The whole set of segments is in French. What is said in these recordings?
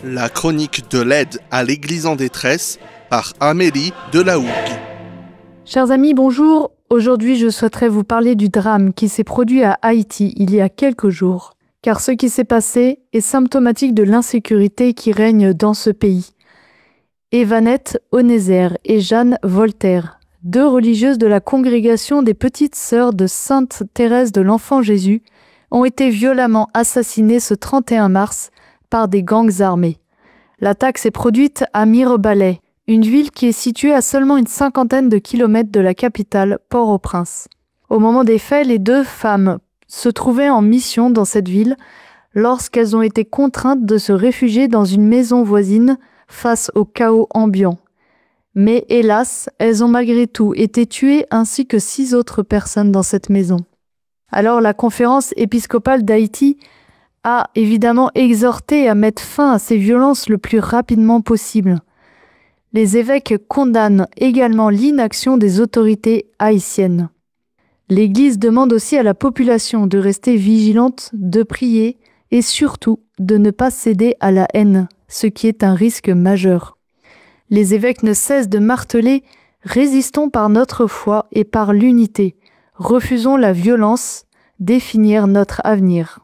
La chronique de l'aide à l'Église en détresse par Amélie Delahougue. Chers amis, bonjour. Aujourd'hui, je souhaiterais vous parler du drame qui s'est produit à Haïti il y a quelques jours. Car ce qui s'est passé est symptomatique de l'insécurité qui règne dans ce pays. Evanette Onézer et Jeanne Voltaire, deux religieuses de la congrégation des Petites Sœurs de Sainte Thérèse de l'Enfant Jésus, ont été violemment assassinées ce 31 mars par des gangs armés. L'attaque s'est produite à Mirebalais, une ville qui est située à seulement une cinquantaine de kilomètres de la capitale, Port-au-Prince. Au moment des faits, les deux femmes se trouvaient en mission dans cette ville lorsqu'elles ont été contraintes de se réfugier dans une maison voisine face au chaos ambiant. Mais hélas, elles ont malgré tout été tuées ainsi que 6 autres personnes dans cette maison. Alors la conférence épiscopale d'Haïti a évidemment exhorté à mettre fin à ces violences le plus rapidement possible. Les évêques condamnent également l'inaction des autorités haïtiennes. L'Église demande aussi à la population de rester vigilante, de prier et surtout de ne pas céder à la haine, ce qui est un risque majeur. Les évêques ne cessent de marteler « Résistons par notre foi et par l'unité. Refusons la violence, définir notre avenir ».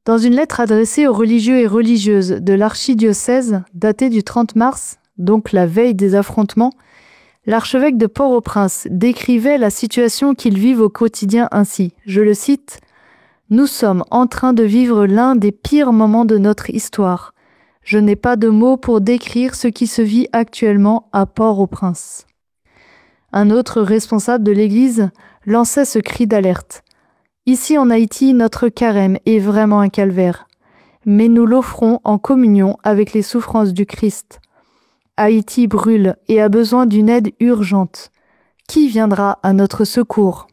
Dans une lettre adressée aux religieux et religieuses de l'archidiocèse, datée du 30 mars, donc la veille des affrontements, l'archevêque de Port-au-Prince décrivait la situation qu'ils vivent au quotidien ainsi, je le cite, « Nous sommes en train de vivre l'un des pires moments de notre histoire. Je n'ai pas de mots pour décrire ce qui se vit actuellement à Port-au-Prince. » Un autre responsable de l'Église lançait ce cri d'alerte. « Ici en Haïti, notre carême est vraiment un calvaire, mais nous l'offrons en communion avec les souffrances du Christ. Haïti brûle et a besoin d'une aide urgente. Qui viendra à notre secours ?»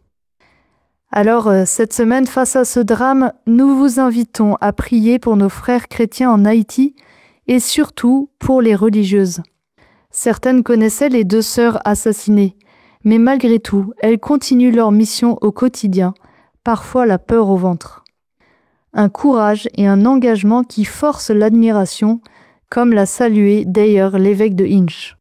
Alors, cette semaine, face à ce drame, nous vous invitons à prier pour nos frères chrétiens en Haïti et surtout pour les religieuses. Certaines connaissaient les 2 sœurs assassinées, mais malgré tout, elles continuent leur mission au quotidien, parfois la peur au ventre. Un courage et un engagement qui forcent l'admiration, comme l'a salué d'ailleurs l'évêque de Hinche.